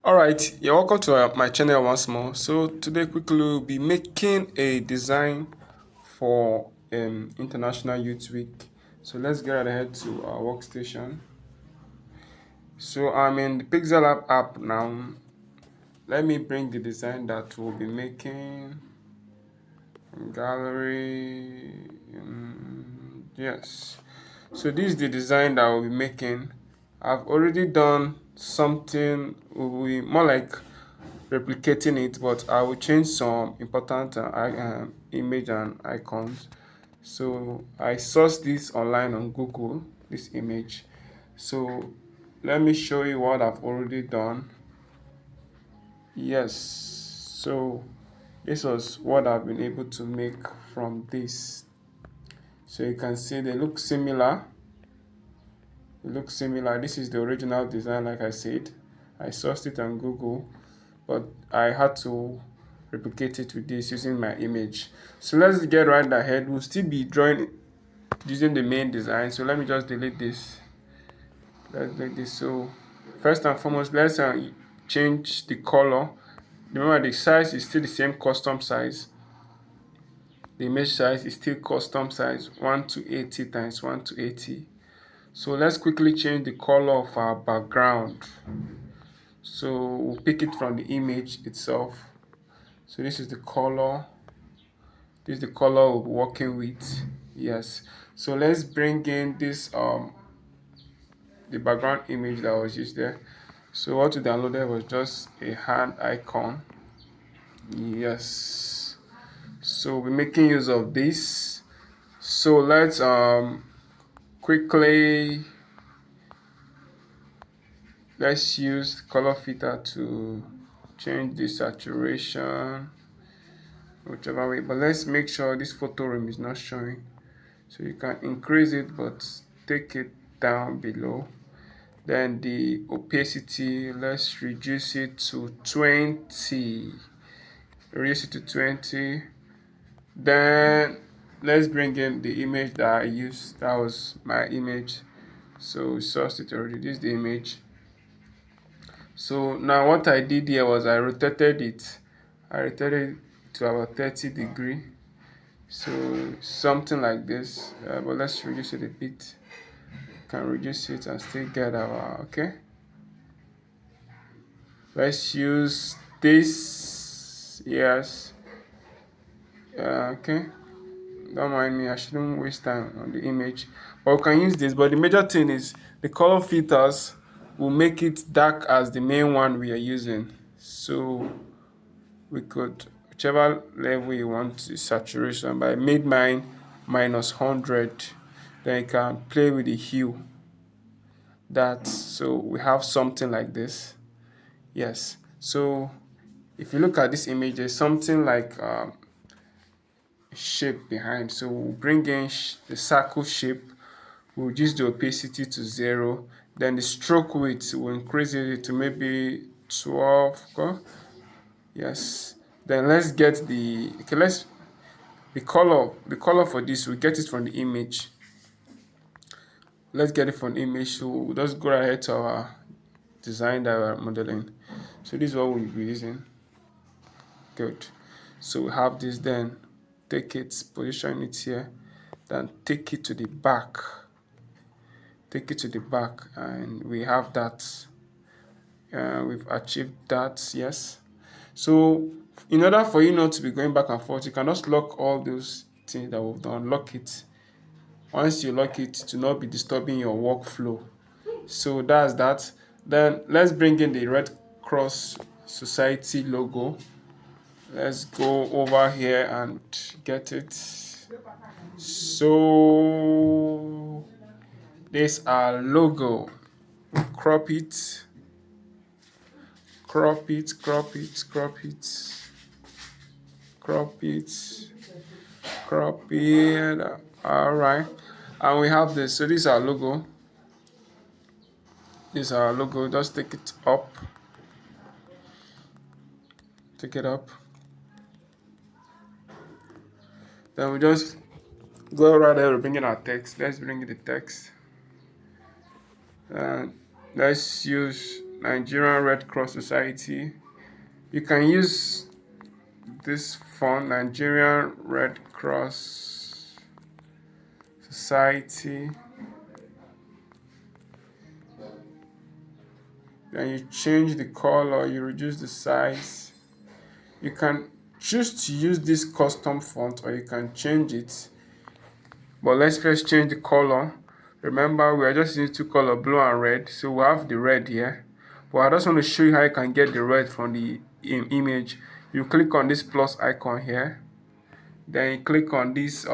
Alright, you're welcome to my channel once more. So today quickly we'll be making a design for International Youth Week. So let's get right ahead to our workstation. So I'm in the Pixelab app now. Let me bring the design that we'll be making. Gallery. Yes. So this is the design that we'll be making. I've already done something will be more like replicating it, but I will change some important image and icons. So I sourced this online on Google, this image. So let me show you what I've already done. Yes, so this was what I've been able to make from this. So you can see they look similar. It looks similar. This is the original design, like I said. I sourced it on Google, but I had to replicate it with this using my image. So let's get right ahead. We'll still be drawing using the main design. So let me just delete this. Let's delete this. So first and foremost, let's change the color. Remember, the size is still the same custom size. The image size is still custom size 1:80 times 1:80. So let's quickly change the color of our background. So we'll pick it from the image itself. So this is the color. This is the color we'll be working with. Yes. So let's bring in this the background image that was used there. So what we downloaded was just a hand icon. Yes. So we're making use of this. So let's quickly let's use color filter to change the saturation, whichever way, but let's make sure this photo room is not showing. So you can increase it, but take it down below. Then the opacity, let's reduce it to 20. Reduce it to 20. Then let's bring in the image that I used. That was my image. So we sourced it already. This is the image. So now what I did here was I rotated it. I rotated it to about 30 degree. So something like this. But let's reduce it a bit. Can reduce it and still get our okay. Let's use this. Yes. Okay. Don't mind me. I shouldn't waste time on the image. But we can use this. But the major thing is the color filters will make it dark as the main one we are using. So we could whichever level you want the saturation, but I made mine -100. Then you can play with the hue. That so we have something like this. Yes. So if you look at this image, there's something like shape behind. So we'll bring in the circle shape. We'll reduce the opacity to 0. Then the stroke width will increase it to maybe 12. Okay? Yes. Then let's get the the color for this. We get it from the image. Let's get it from the image. So we'll just go ahead to our design that we're modeling. So this is what we'll be using. Good. So we have this. Then take it, position it here, then take it to the back. Take it to the back, and we have that. We've achieved that. Yes. So in order for you not to be going back and forth, you can just lock all those things that we've done. Lock it. Once you lock it, to not be disturbing your workflow. So that's that. Then let's bring in the Red Cross Society logo. Let's go over here and get it. So this our logo. Crop it. Crop it, crop it, crop it, crop it, crop it. All right, and we have this. So this is our logo. This is our logo. Just take it up. Take it up. Then we just go right there. We're bringing our text. Let's bring in the text. And let's use Nigerian Red Cross Society. You can use this font, Nigerian Red Cross Society. Then you change the color, you reduce the size. You can choose to use this custom font or you can change it. But let's first change the color. Remember, we are just using two colors, blue and red. So we have the red here. But I just want to show you how you can get the red from the image. You click on this plus icon here. Then you click on this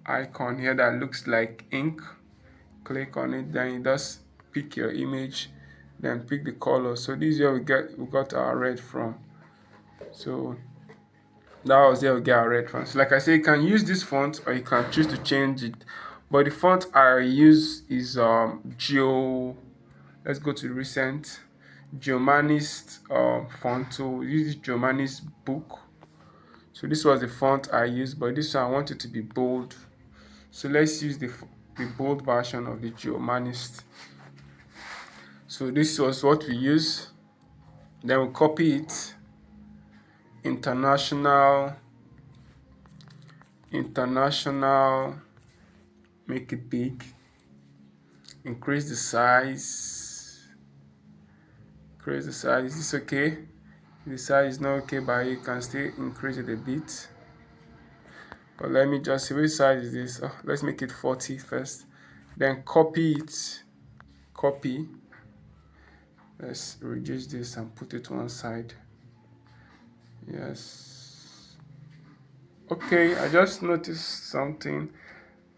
icon here that looks like ink. Click on it, then you just pick your image, then pick the color. So this is where we got our red from. So that was where we get our red from. So like I say, you can use this font or you can choose to change it. But the font I use is Geo. Let's go to the recent Geomanist font. So this is Geomanist book. So this was the font I used, but this one I want it to be bold. So let's use the bold version of the Geomanist. So this was what we use. Then we copy it. International, make it big. Increase the size. Increase the size. Is this okay? The size is not okay, but you can still increase it a bit. But let me just see which size is this. Let's make it 40 first. Then copy it. Copy. Let's reduce this and put it to one side. Yes. Okay, I just noticed something.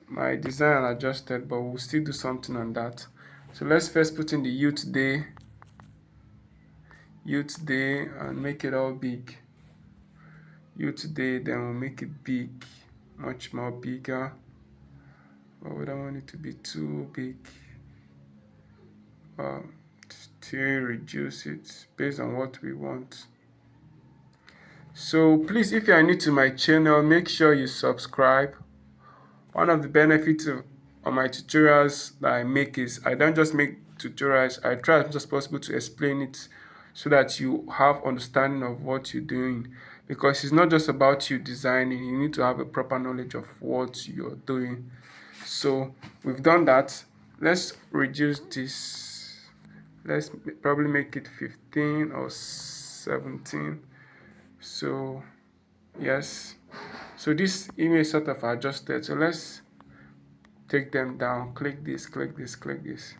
My design adjusted, but we'll still do something on that. So let's first put in the youth day, and make it all big. Youth day, then we'll make it big, much more bigger. But we don't want it to be too big. Still reduce it based on what we want. So please, if you are new to my channel, make sure you subscribe. One of the benefits of my tutorials that I make is I don't just make tutorials, I try as much as possible to explain it so that you have understanding of what you're doing, because it's not just about you designing, you need to have a proper knowledge of what you're doing. So we've done that. Let's reduce this. Let's probably make it 15 or 17. So yes, so this image sort of adjusted. So let's take them down. Click this, click this, click this.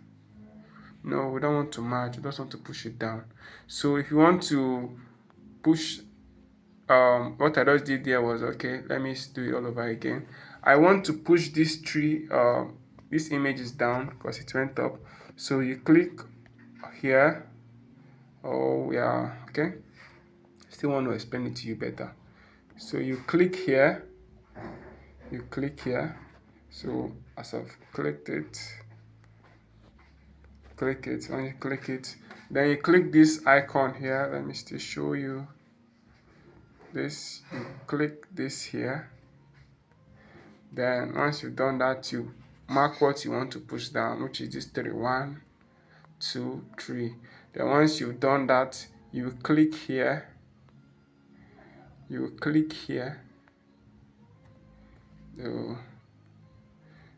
No, we don't want to merge, we just want to push it down. So if you want to push, what I just did there was, okay, let me do it all over again. I want to push this tree, this image is down because it went up. So you click here. Oh yeah, okay. Still want to explain it to you better. So you click here, so as I've clicked it, click it. When you click it, then you click this icon here. Let me still show you this. You click this here. Then once you've done that, you mark what you want to push down, which is this 3, 1, 2, 3. Then once you've done that, you click here.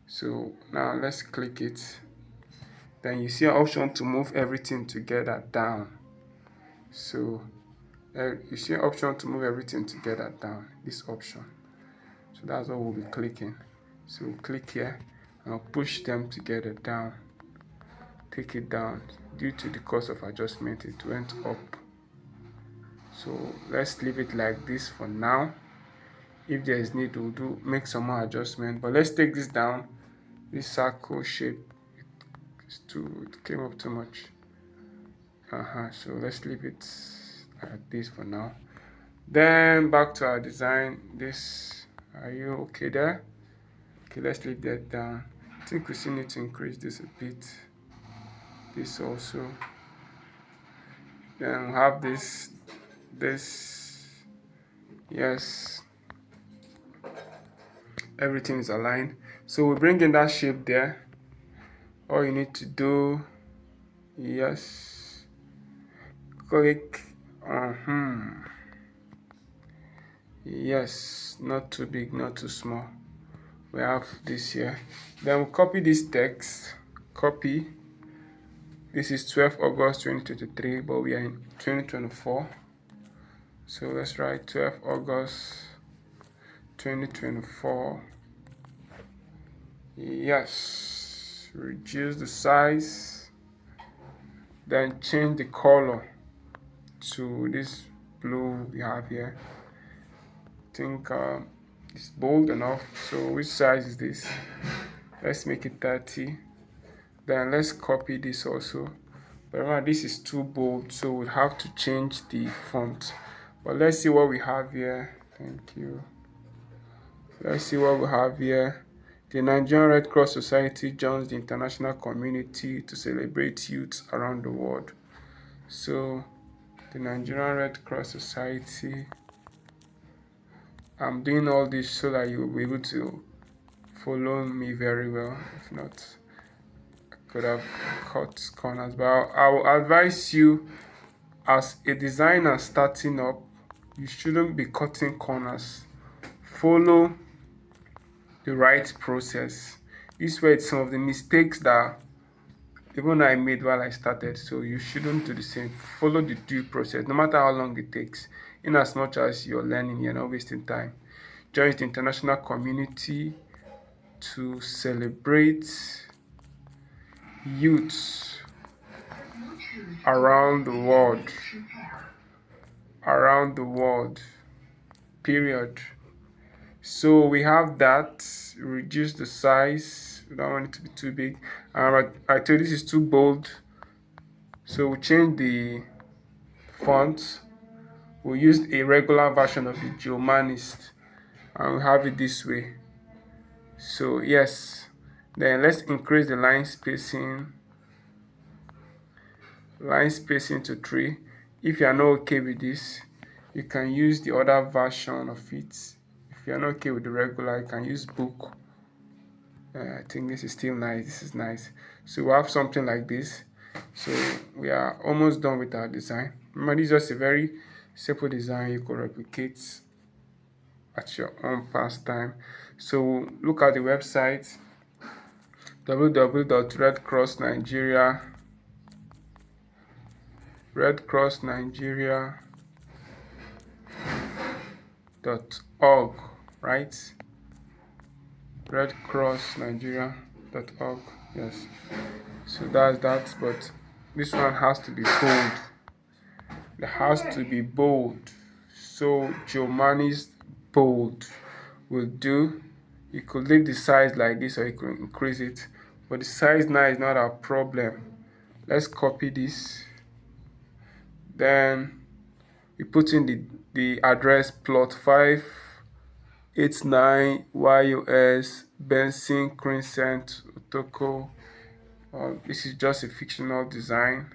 So now let's click it. Then you see an option to move everything together down. So you see an option to move everything together down, this option. So that's what we'll be clicking. So we'll click here and push them together down. Take it down. Due to the cost of adjustment, it went up. So let's leave it like this for now. If there is need, we'll make some more adjustment. But let's take this down. This circle shape, it came up too much. So let's leave it like this for now. Then back to our design. This, are you okay there? Okay, let's leave that down. I think we still need to increase this a bit. This also. Then we'll have this. Yes. Everything is aligned. So we bring in that shape there. All you need to do, yes. click on yes, not too big, not too small. We have this here. Then we'll copy this text. Copy. This is 12th August 2023, but we are in 2024. So let's write 12th August 2024. Yes. Reduce the size. Then change the color to this blue we have here. I think it's bold enough. So which size is this? Let's make it 30. Then let's copy this also. But remember, this is too bold, so we'll have to change the font. But let's see what we have here. Thank you. Let's see what we have here. The Nigerian Red Cross Society joins the international community to celebrate youth around the world. So, the Nigerian Red Cross Society. I'm doing all this so that you'll be able to follow me very well. If not, I could have cut corners. But I will advise you, as a designer starting up, you shouldn't be cutting corners. Follow the right process. This were some of the mistakes that even I made while I started. So you shouldn't do the same. Follow the due process, no matter how long it takes. In as much as you're learning, you're not wasting time. Join the international community to celebrate youth around the world. Around the world. Period. So we have that. Reduce the size. We don't want it to be too big. I told this is too bold. So we change the font. We used a regular version of the Geomanist, and we have it this way. So yes. Then let's increase the line spacing. Line spacing to 3. If you are not okay with this, you can use the other version of it. If you are not okay with the regular, you can use book. I think this is still nice. This is nice. So we have something like this. So we are almost done with our design. Remember, this is just a very simple design you could replicate at your own pastime. So look at the website redcrossnigeria.org, right? redcrossnigeria.org. Yes, so that's that, but this one has to be bold. It has to be bold. So Giovanni's bold will do. You could leave the size like this, or you could increase it, but the size now is not a problem. Let's copy this. Then we put in the address plot 589 YUS Benson Crescent Otoko. This is just a fictional design.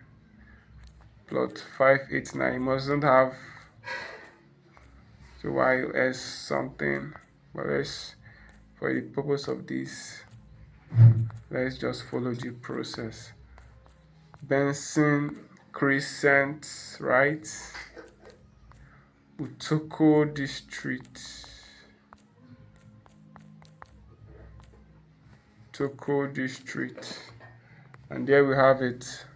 Plot 589. You mustn't have the YUS something, but for the purpose of this, let's just follow the process. Benson Crescent, right? Utoko District. Toko District. And there we have it.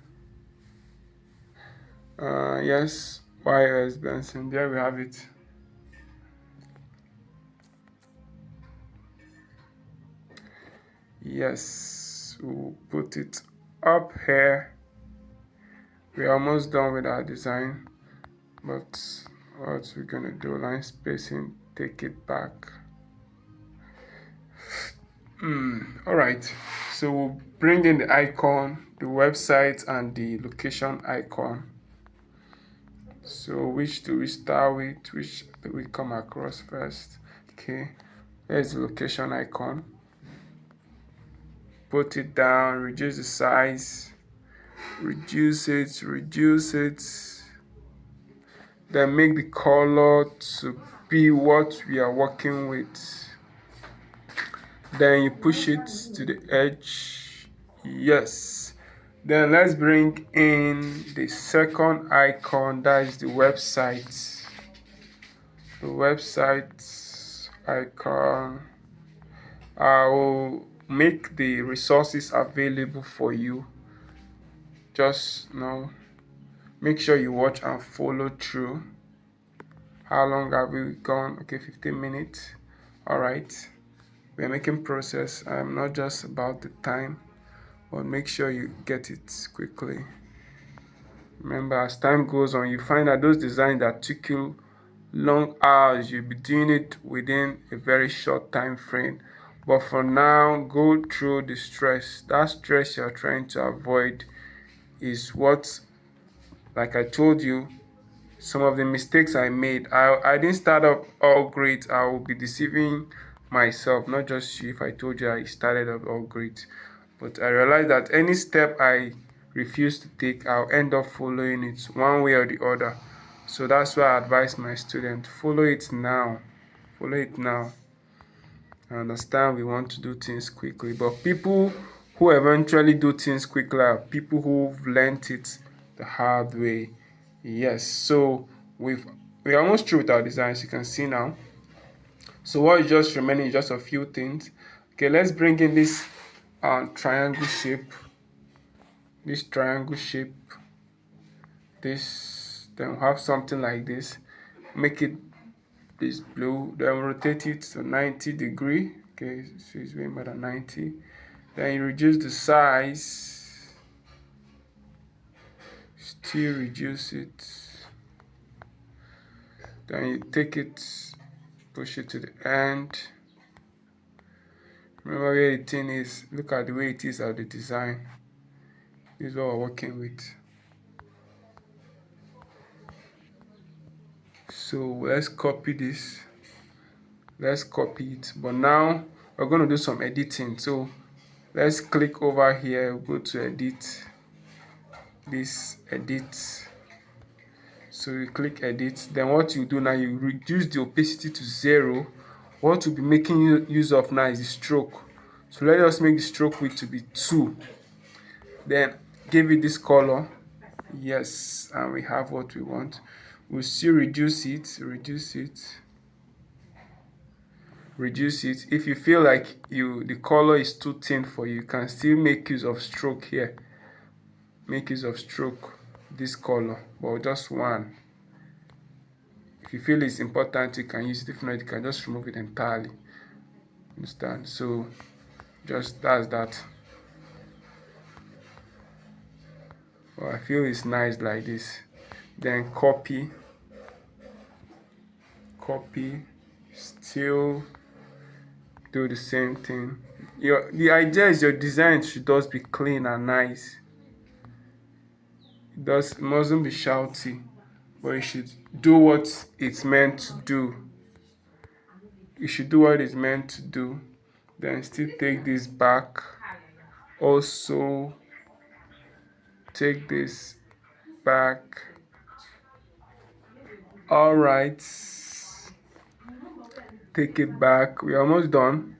Yes, YS Benson. There we have it. Yes, we'll put it up here. We're almost done with our design, but what we're gonna do, line spacing, take it back. All right, so we'll bring in the icon, the website, and the location icon. So which do we start with? Which do we come across first? Okay, there's the location icon. Put it down, reduce the size, reduce it, then make the color to be what we are working with. Then you push it to the edge. Yes. Then let's bring in the second icon, that is the website. The website icon. I will make the resources available for you. Just make sure you watch and follow through. How long have we gone? Okay, 15 minutes. All right, we're making process. I'm not just about the time, but make sure you get it quickly. Remember, as time goes on, you find that those designs that took you long hours, you'll be doing it within a very short time frame. But for now, go through the stress. That stress you're trying to avoid is what, like I told you, some of the mistakes I made. I didn't start up all great. I will be deceiving myself, not just you, if I told you I started up all great. But I realized that any step I refuse to take, I'll end up following it one way or the other. So that's why I advise my students, follow it now. Follow it now. I understand we want to do things quickly, but people who eventually do things quickly are people who've learned it the hard way. Yes, so we're almost through with our designs, you can see now. So what is just remaining is just a few things. Okay, let's bring in this triangle shape. This triangle shape. This, then we'll have something like this. Make it this blue, then rotate it to 90 degree. Okay, so it's way more than 90. Then you reduce the size, still reduce it. Then you take it, push it to the end. Remember where the thing is, look at the way it is at the design. This is what we're working with. So let's copy this. Let's copy it. But now we're going to do some editing. So let's click over here, go to edit. This edit. So you click edit. Then what you do now, you reduce the opacity to 0. What we'll be making use of now is the stroke. So let us make the stroke width to be 2. Then give it this color. Yes, and we have what we want. We'll still reduce it. If you feel like the color is too thin for you, you can still make use of stroke here. Make use of stroke, this color, but just one. If you feel it's important, you can use it. If not, you can just remove it entirely. Understand? So just that's that. Well, I feel it's nice like this. Then copy, still do the same thing. The idea is your design should just be clean and nice. It mustn't be shouty, but it should do what it's meant to do. You should do what it's meant to do. Then still take this back. Also take this back. All right, take it back. We're almost done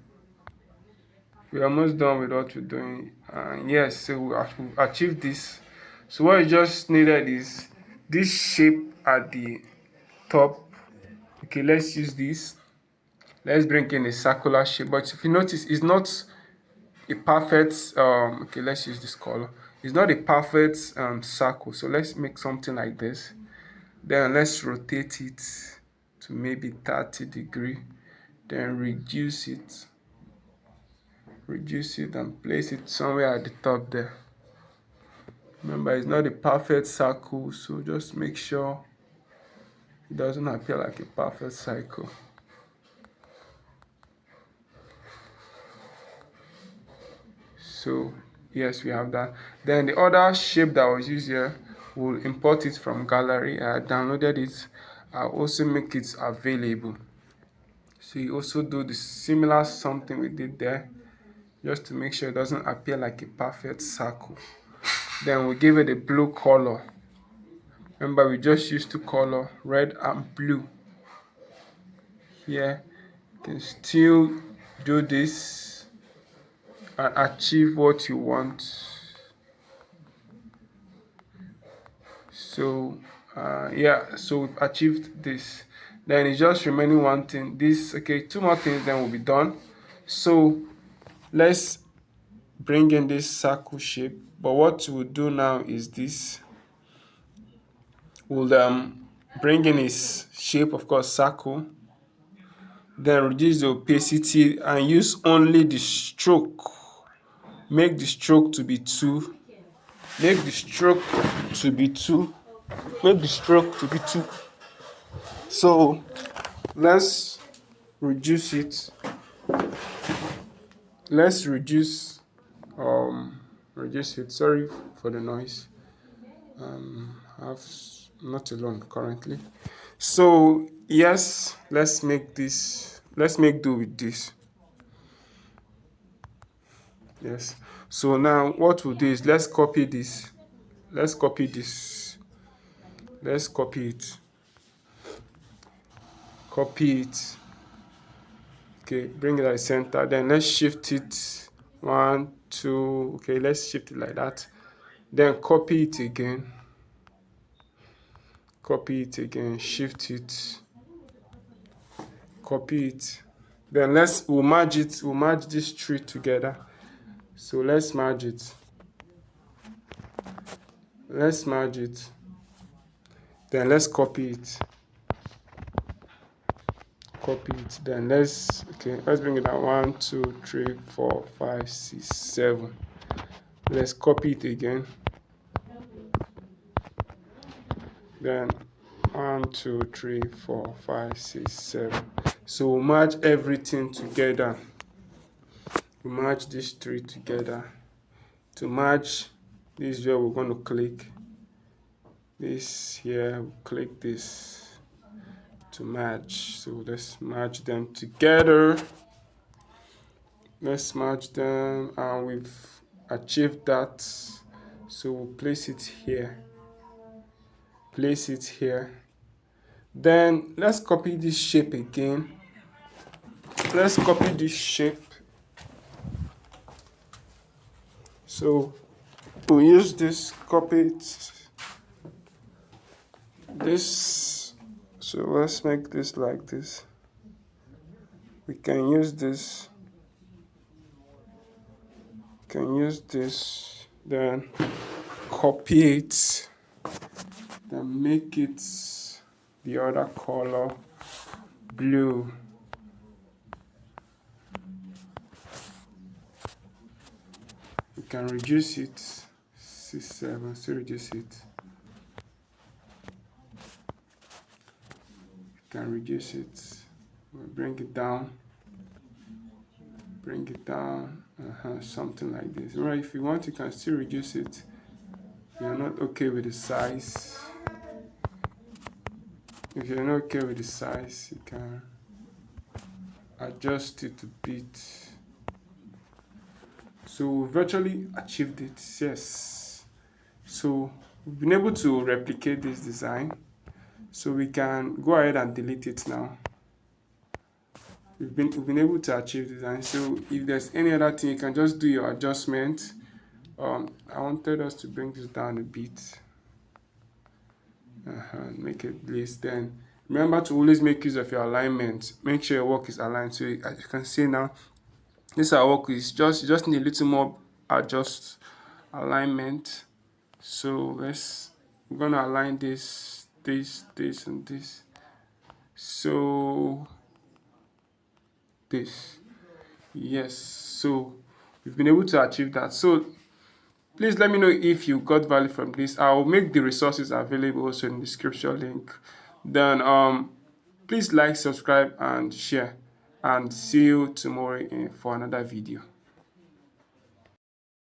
with what we're doing. Yes, so we've achieved this. So what is just needed is this shape at the top. Okay, let's use this. Let's bring in a circular shape, but if you notice, it's not a perfect okay, let's use this color. It's not a perfect circle, so let's make something like this. Then let's rotate it to maybe 30 degree. Then reduce it and place it somewhere at the top there. Remember, it's not a perfect circle, so just make sure it doesn't appear like a perfect circle. So yes, we have that. Then the other shape that was used here, we'll import it from gallery. I downloaded it. I'll also make it available. So you also do the similar something we did there, just to make sure it doesn't appear like a perfect circle. Then we give it a blue color. Remember, we just used two color, red and blue. Here, you can still do this and achieve what you want. So yeah, so we've achieved this. Then it's just remaining one thing. This, okay, two more things, then we'll be done. So let's bring in this circle shape. But what we'll do now is this. We'll bring in its shape, of course, circle. Then reduce the opacity and use only the stroke. Make the stroke to be 2. Make the stroke to be 2. Make the stroke to be 2. So let's reduce it. Let's reduce it. Sorry for the noise. I've not alone currently. So yes, let's make do with this. Yes. So now what we'll do is let's copy this. Let's copy this. Let's copy it. Copy it. Okay, bring it at the center. Then let's shift it. 1, 2. Okay, let's shift it like that. Then copy it again. Copy it again. Shift it. Copy it. Then we'll merge it. We'll merge these 3 together. So let's merge it. Let's merge it. Then let's copy it. Copy it. Then let's bring it down. 1, 2, 3, 4, 5, 6, 7. Let's copy it again. Then 1, 2, 3, 4, 5, 6, 7. So we'll merge everything together. We merge these 3 together. To merge, this is where we're going to click. This here, we'll click this to merge. So let's merge them together. Let's merge them, and we've achieved that. So we'll place it here. Place it here. Then let's copy this shape again. Let's copy this shape. So we'll use this, copy it. This. So let's make this like this. We can use this. Can use this. Then copy it. Then make it the other color, blue. We can reduce it. 6, 7. Still reduce it. Can reduce it. We'll bring it down. Bring it down. Something like this. Right? If you want, you can still reduce it. If you're not okay with the size. If you're not okay with the size, you can adjust it a bit. So we virtually achieved it. Yes. So we've been able to replicate this design. So we can go ahead and delete it now. We've been able to achieve design. So if there's any other thing, you can just do your adjustment. I wanted us to bring this down a bit. Make it place. Then remember to always make use of your alignment. Make sure your work is aligned. So as you can see now, this our work is you just need a little more adjust alignment. So we're gonna align this, and this. So this, yes. So we've been able to achieve that. So please let me know if you got value from this. I'll make the resources available also in the description link. Then please like, subscribe, and share, and see you tomorrow for another video.